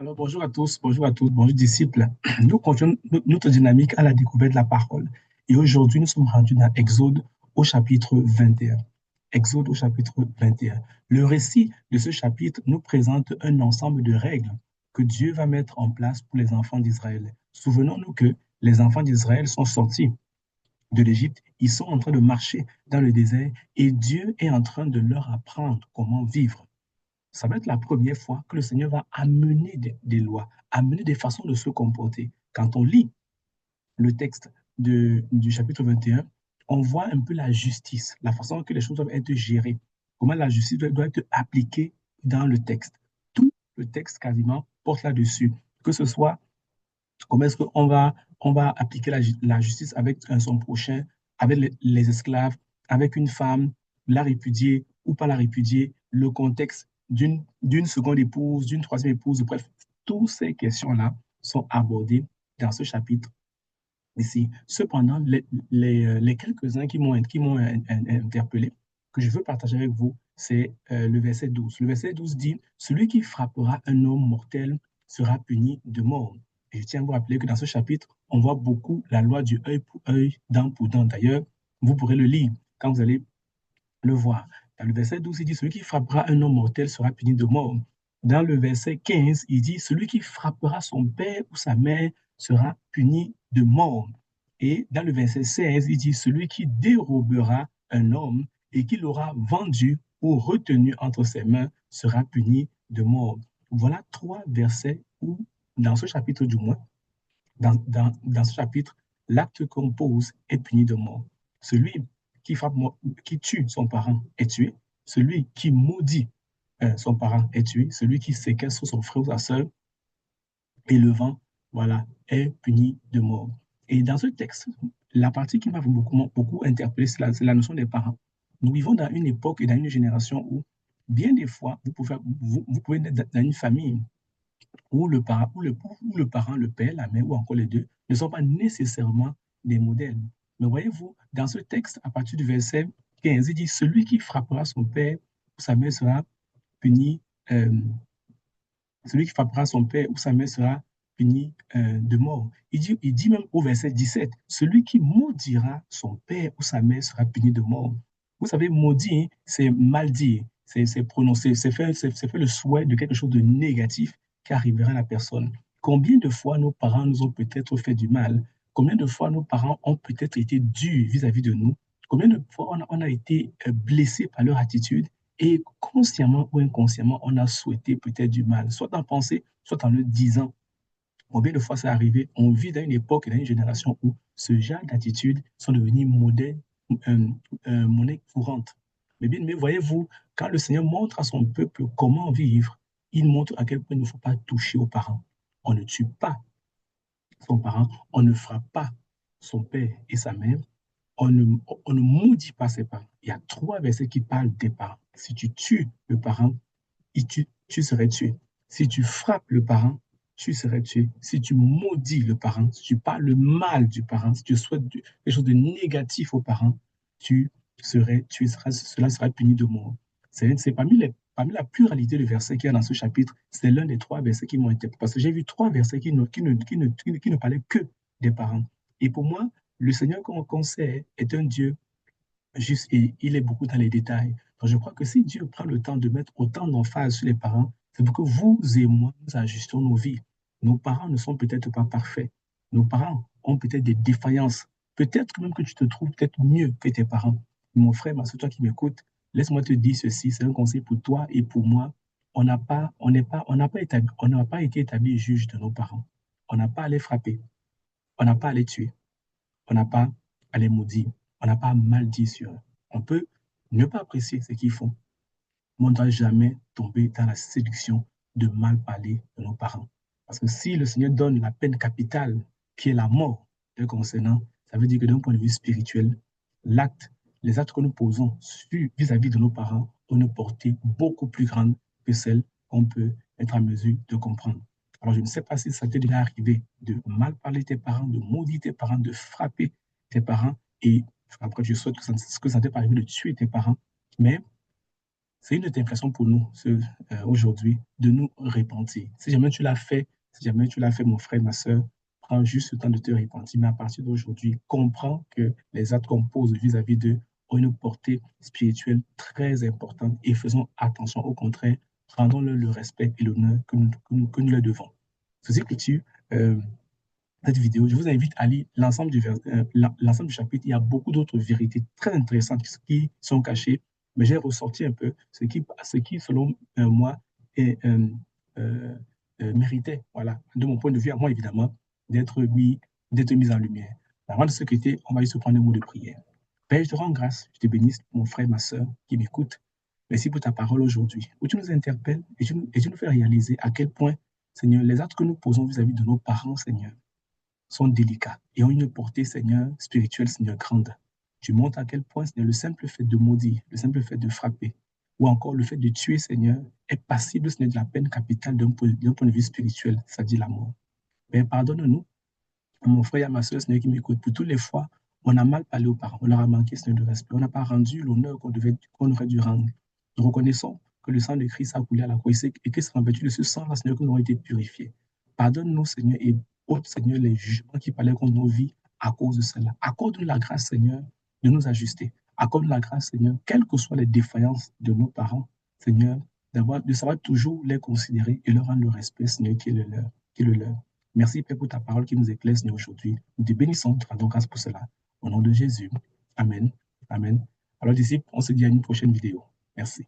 Alors, bonjour à tous, bonjour à toutes, bonjour disciples. Nous continuons notre dynamique à la découverte de la parole. Et aujourd'hui, nous sommes rendus dans Exode au chapitre 21. Exode au chapitre 21. Le récit de ce chapitre nous présente un ensemble de règles que Dieu va mettre en place pour les enfants d'Israël. Souvenons-nous que les enfants d'Israël sont sortis de l'Égypte, ils sont en train de marcher dans le désert et Dieu est en train de leur apprendre comment vivre. Ça va être la première fois que le Seigneur va amener des lois, amener des façons de se comporter. Quand on lit le texte du chapitre 21, on voit un peu la justice, la façon que les choses doivent être gérées, comment la justice doit être appliquée dans le texte. Tout le texte quasiment porte là-dessus, que ce soit comment est-ce qu'on va appliquer la justice avec son prochain, avec les esclaves, avec une femme, la répudier ou pas la répudier, le contexte d'une seconde épouse, d'une troisième épouse, bref, toutes ces questions-là sont abordées dans ce chapitre ici. Cependant, les quelques-uns qui m'ont interpellé, que je veux partager avec vous, c'est le verset 12. Le verset 12 dit, celui qui frappera un homme mortel sera puni de mort. Et je tiens à vous rappeler que dans ce chapitre, on voit beaucoup la loi du œil pour œil, dent pour dent. D'ailleurs, vous pourrez le lire quand vous allez le voir. Dans le verset 12, il dit, celui qui frappera un homme mortel sera puni de mort. Dans le verset 15, il dit, celui qui frappera son père ou sa mère sera puni de mort. Et dans le verset 16, il dit, celui qui dérobera un homme et qui l'aura vendu ou retenu entre ses mains sera puni de mort. Voilà trois versets où, dans ce chapitre du moins, dans ce chapitre, l'acte qu'on pose est puni de mort. Celui qui frappe, qui tue son parent est tué. Celui qui maudit son parent est tué. Celui qui séquestre son frère ou sa sœur et le vent, voilà, est puni de mort. Et dans ce texte, la partie qui m'a beaucoup interpellé, c'est la notion des parents. Nous vivons dans une époque et dans une génération où, bien des fois, vous pouvez être dans une famille où le parent, le parent, le père, la mère ou encore les deux ne sont pas nécessairement des modèles. Mais voyez-vous, dans ce texte, à partir du verset 15, il dit, celui qui frappera son père ou sa mère sera puni, euh, celui qui frappera son père ou sa mère sera puni de mort. Il dit même au verset 17, celui qui maudira son père ou sa mère sera puni de mort. Vous savez, maudit, c'est mal dire, c'est prononcer, c'est faire le souhait de quelque chose de négatif qui arrivera à la personne. Combien de fois nos parents nous ont peut-être fait du mal? Combien de fois nos parents ont peut-être été durs vis-à-vis de nous? Combien de fois on a été blessé par leur attitude? Et consciemment ou inconsciemment, on a souhaité peut-être du mal, soit en pensée, soit en le disant. Combien de fois c'est arrivé? On vit dans une époque et dans une génération où ce genre d'attitudes sont devenues euh, monnaie courante. Mais bien, mais voyez-vous, quand le Seigneur montre à son peuple comment vivre, il montre à quel point il ne faut pas toucher aux parents. On ne tue pas son parent, on ne frappe pas son père et sa mère, on ne maudit pas ses parents. Il y a trois versets qui parlent des parents. Si tu tues le parent, tu serais tué. Si tu frappes le parent, tu serais tué. Si tu maudis le parent, si tu parles le mal du parent, si tu souhaites quelque chose de négatif au parent, tu cela sera puni de mort. C'est parmi la pluralité de versets qu'il y a dans ce chapitre, c'est l'un des trois versets qui m'ont interpellé. Parce que j'ai vu trois versets qui ne parlaient que des parents. Et pour moi, le Seigneur qu'on sait est un Dieu juste et il est beaucoup dans les détails. Donc, je crois que si Dieu prend le temps de mettre autant d'emphase sur les parents, c'est pour que vous et moi, nous ajustions nos vies. Nos parents ne sont peut-être pas parfaits. Nos parents ont peut-être des défaillances. Peut-être même que tu te trouves peut-être mieux que tes parents. Mon frère, ma soeur, toi qui m'écoutes, laisse-moi te dire ceci, c'est un conseil pour toi et pour moi. On n'a pas été établi juge de nos parents. On n'a pas à les frapper. On n'a pas à les tuer. On n'a pas à les maudire, on n'a pas à mal dire sur eux. On peut ne pas apprécier ce qu'ils font, mais on ne doit jamais tomber dans la séduction de mal parler de nos parents. Parce que si le Seigneur donne la peine capitale, qui est la mort de concernant, ça veut dire que d'un point de vue spirituel, les actes que nous posons vis-à-vis de nos parents ont une portée beaucoup plus grande que celle qu'on peut être en mesure de comprendre. Alors, je ne sais pas si ça t'est déjà arrivé de mal parler tes parents, de maudire tes parents, de frapper tes parents, et après, je souhaite que ça ne t'est pas arrivé de tuer tes parents, mais C'est une tentation pour nous aujourd'hui de nous repentir. Si jamais tu l'as fait, si jamais tu l'as fait, mon frère, ma soeur, prends juste le temps de te repentir. Mais à partir d'aujourd'hui, comprends que les actes qu'on pose vis-à-vis d'eux ont une portée spirituelle très importante et faisons attention. Au contraire, rendons-leur le respect et l'honneur que nous leur devons. Ceci clôture cette vidéo. Je vous invite à lire l'ensemble du chapitre. Il y a beaucoup d'autres vérités très intéressantes qui sont cachées, mais j'ai ressorti un peu ce qui selon moi, est, méritait, voilà, de mon point de vue, à moi évidemment, d'être mis, d'être mis en lumière. Avant de se quitter, on va juste prendre un mot de prière. Père, je te rends grâce, je te bénisse, mon frère, ma soeur qui m'écoute. Merci pour ta parole aujourd'hui, où tu nous interpelles et tu nous fais réaliser à quel point, Seigneur, les actes que nous posons vis-à-vis de nos parents, Seigneur, sont délicats et ont une portée, Seigneur, spirituelle, Seigneur, grande. Tu montres à quel point, Seigneur, le simple fait de maudire, le simple fait de frapper, ou encore le fait de tuer, Seigneur, est passible, Seigneur, de la peine capitale d'un point de vue spirituel, c'est-à-dire la mort. Père, pardonne-nous, à mon frère et à ma soeur, Seigneur, qui m'écoute, pour toutes les fois, on a mal parlé aux parents, on leur a manqué, Seigneur, de respect, on n'a pas rendu l'honneur qu'on aurait dû rendre. Nous reconnaissons que le sang de Christ a coulé à la croix et que c'est en vertu de ce sang-là, Seigneur, que nous avons été purifiés. Pardonne-nous, Seigneur, et ôte, Seigneur, les jugements qui parlaient contre nos vies à cause de cela. Accorde-nous la grâce, Seigneur, de nous ajuster. Accorde-nous la grâce, Seigneur, quelles que soient les défaillances de nos parents, Seigneur, de savoir toujours les considérer et leur rendre le respect, Seigneur, qui est le leur. Qui est le leur. Merci, Père, pour ta parole qui nous éclaire, Seigneur, aujourd'hui. Nous te bénissons, te rendons grâce pour cela. Au nom de Jésus. Amen. Amen. Alors, disciples, on se dit à une prochaine vidéo. Merci.